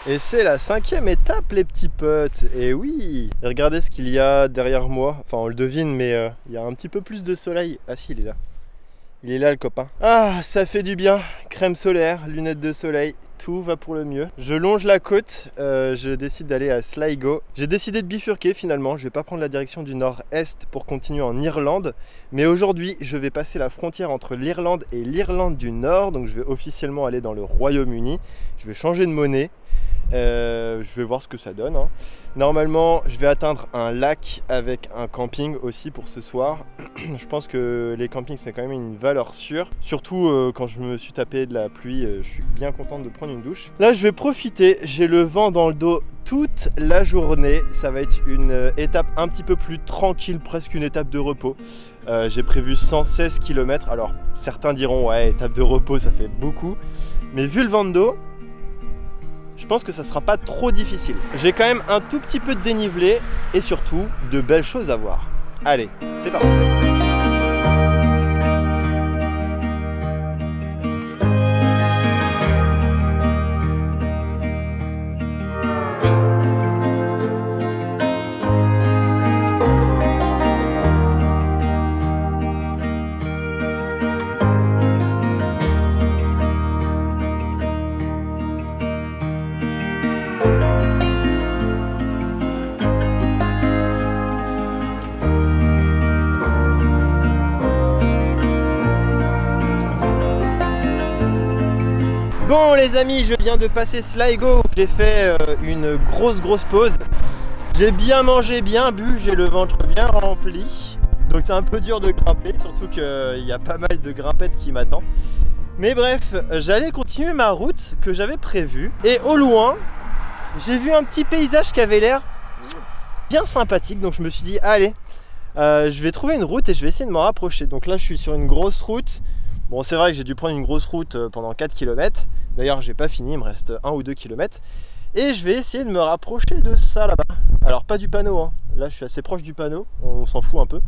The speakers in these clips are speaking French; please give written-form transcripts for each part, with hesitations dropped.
Et c'est la 5e étape les petits potes, et oui. Et regardez ce qu'il y a derrière moi, enfin on le devine mais il y a un petit peu plus de soleil. Ah si, il est là. Il est là le copain. Ah, ça fait du bien. Crème solaire, lunettes de soleil, tout va pour le mieux. Je longe la côte, je décide d'aller à Sligo. J'ai décidé de bifurquer finalement, je vais pas prendre la direction du nord-est pour continuer en Irlande. Mais aujourd'hui, je vais passer la frontière entre l'Irlande et l'Irlande du Nord. Donc je vais officiellement aller dans le Royaume-Uni. Je vais changer de monnaie. Je vais voir ce que ça donne. Normalement, je vais atteindre un lac avec un camping aussi pour ce soir. Je pense que les campings, c'est quand même une valeur sûre. Surtout quand je me suis tapé de la pluie, je suis bien contente de prendre une douche. Là, je vais profiter. J'ai le vent dans le dos toute la journée. Ça va être une étape un petit peu plus tranquille, presque une étape de repos. J'ai prévu 116 km. Alors, certains diront, ouais, étape de repos, ça fait beaucoup. Mais vu le vent de dos, je pense que ça sera pas trop difficile. J'ai quand même un tout petit peu de dénivelé et surtout de belles choses à voir. Allez, c'est parti. Bon les amis, je viens de passer Sligo, j'ai fait une grosse pause. J'ai bien mangé, bien bu, j'ai le ventre bien rempli. Donc c'est un peu dur de grimper, surtout qu'il y a pas mal de grimpettes qui m'attendent. Mais bref, j'allais continuer ma route que j'avais prévue. Et au loin, j'ai vu un petit paysage qui avait l'air bien sympathique. Donc je me suis dit, allez, je vais trouver une route et je vais essayer de m'en rapprocher. Donc là je suis sur une grosse route. Bon, c'est vrai que j'ai dû prendre une grosse route pendant 4 km. D'ailleurs, j'ai pas fini, il me reste 1 ou 2 km. Et je vais essayer de me rapprocher de ça là-bas. Alors, pas du panneau, hein. Là, je suis assez proche du panneau, on s'en fout un peu.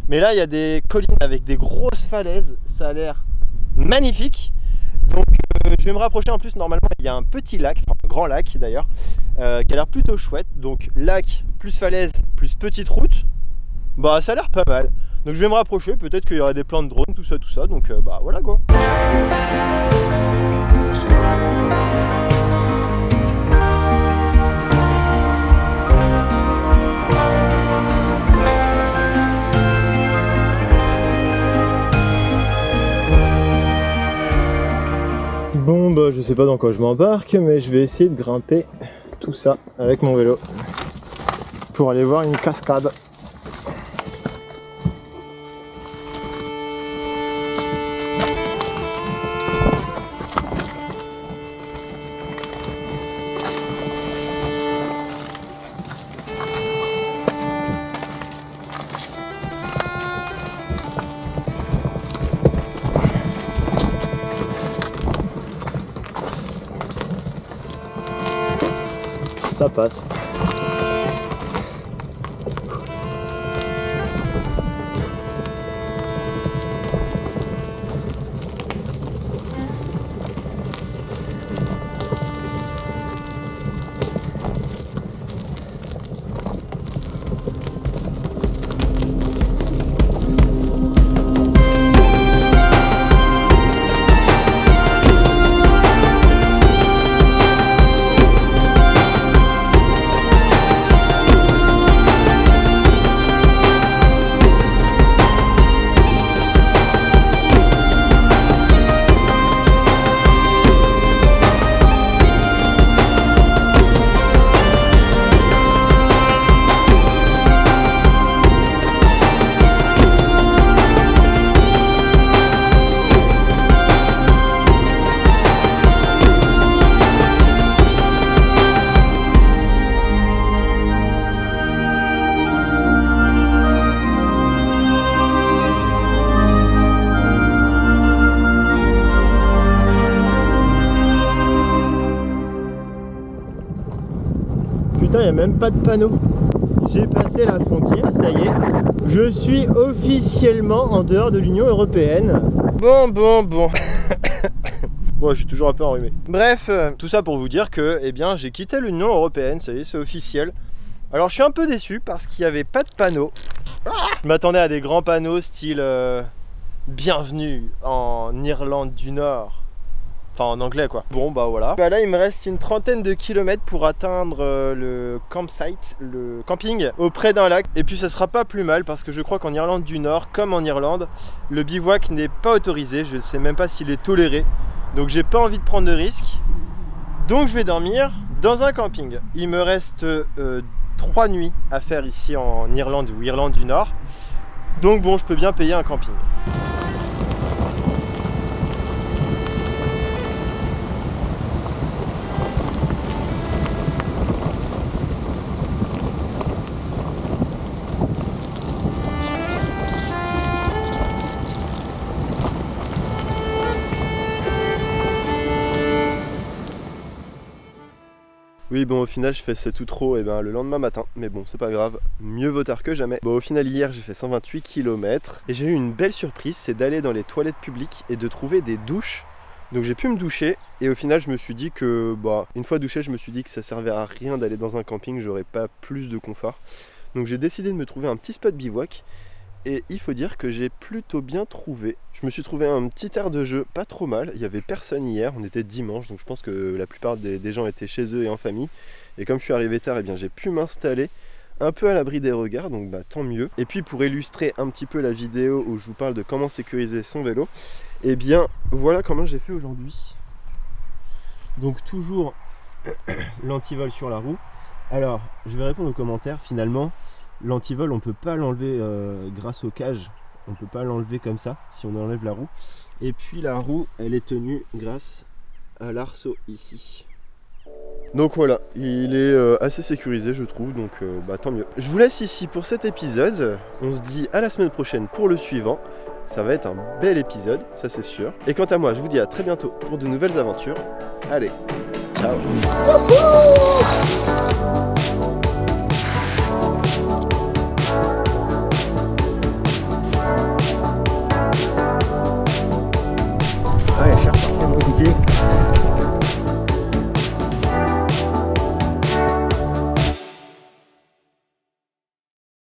Mais là, il y a des collines avec des grosses falaises. Ça a l'air magnifique. Donc, je vais me rapprocher. En plus, normalement, il y a un petit lac, enfin un grand lac d'ailleurs, qui a l'air plutôt chouette. Donc, lac plus falaise plus petite route. Bah, ça a l'air pas mal. Donc je vais me rapprocher, peut-être qu'il y aura des plans de drone, tout ça, donc bah voilà quoi. Bon bah je sais pas dans quoi je m'embarque, mais je vais essayer de grimper tout ça avec mon vélo pour aller voir une cascade. Ça passe. Putain, il n'y a même pas de panneau. J'ai passé la frontière, ça y est. Je suis officiellement en dehors de l'Union Européenne. Bon. Bon, je suis toujours un peu enrhumé. Bref, tout ça pour vous dire que, eh bien, j'ai quitté l'Union Européenne, ça y est, c'est officiel. Alors, je suis un peu déçu parce qu'il n'y avait pas de panneaux. Je m'attendais à des grands panneaux style bienvenue en Irlande du Nord. Enfin, en anglais, quoi. Bon, bah voilà. Bah là, il me reste une trentaine de kilomètres pour atteindre le campsite, le camping, auprès d'un lac. Et puis, ça sera pas plus mal parce que je crois qu'en Irlande du Nord, comme en Irlande, le bivouac n'est pas autorisé. Je ne sais même pas s'il est toléré. Donc j'ai pas envie de prendre de risques. Donc je vais dormir dans un camping. Il me reste 3 nuits à faire ici en Irlande ou Irlande du Nord. Donc bon, je peux bien payer un camping. Oui, bon, au final, je fais 7 ou trop le lendemain matin. Mais bon, c'est pas grave, mieux vaut tard que jamais. Bon, au final, hier, j'ai fait 128 km. Et j'ai eu une belle surprise, c'est d'aller dans les toilettes publiques et de trouver des douches. Donc j'ai pu me doucher. Et au final, je me suis dit que, une fois douché, je me suis dit que ça servait à rien d'aller dans un camping. J'aurais pas plus de confort. Donc j'ai décidé de me trouver un petit spot bivouac. Et il faut dire que j'ai plutôt bien trouvé. Je me suis trouvé un petit aire de jeu pas trop mal. Il n'y avait personne hier, on était dimanche, donc je pense que la plupart des gens étaient chez eux et en famille. Et comme je suis arrivé tard, j'ai pu m'installer un peu à l'abri des regards, donc tant mieux. Et puis pour illustrer un petit peu la vidéo où je vous parle de comment sécuriser son vélo, voilà comment j'ai fait aujourd'hui. Donc toujours l'antivol sur la roue. Alors, je vais répondre aux commentaires finalement. L'antivol, on peut pas l'enlever grâce aux cages, on peut pas l'enlever comme ça si on enlève la roue. Et puis la roue, elle est tenue grâce à l'arceau ici. Donc voilà, il est assez sécurisé je trouve, donc tant mieux. Je vous laisse ici pour cet épisode, on se dit à la semaine prochaine pour le suivant. Ça va être un bel épisode, ça c'est sûr. Et quant à moi, je vous dis à très bientôt pour de nouvelles aventures. Allez, ciao.